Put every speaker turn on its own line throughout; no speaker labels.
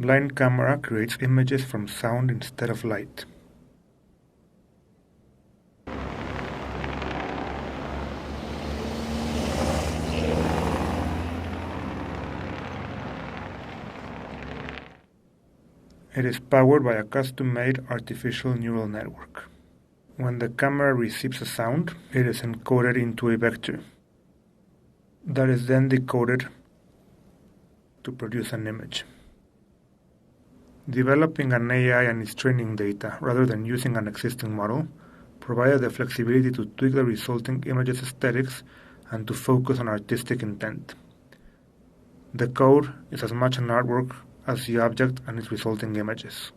blind camera creates images from sound instead of light. It is powered by a custom-made artificial neural network. When the camera receives a sound, it is encoded into a vector that is then decoded to produce an image. Developing an AI and its training data rather than using an existing model provided the flexibility to tweak the resulting image's aesthetics and to focus on artistic intent. The code is as much an artwork as the object and its resulting images.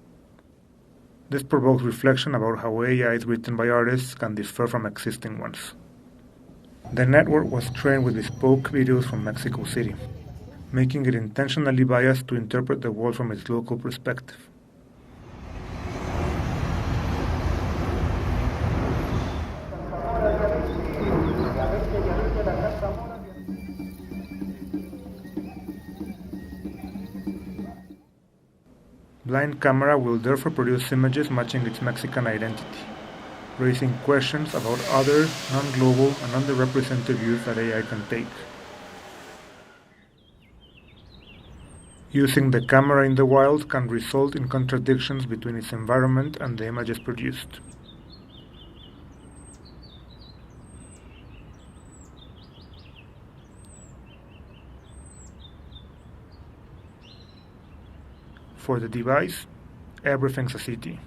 This provokes reflection about how AIs written by artists can differ from existing ones. The network was trained with bespoke videos from Mexico City, making it intentionally biased to interpret the world from its local perspective. Blind camera will therefore produce images matching its Mexican identity, raising questions about other non-global and underrepresented views that AI can take. Using the camera in the wild can result in contradictions between its environment and the images produced. For the device, everything's a city.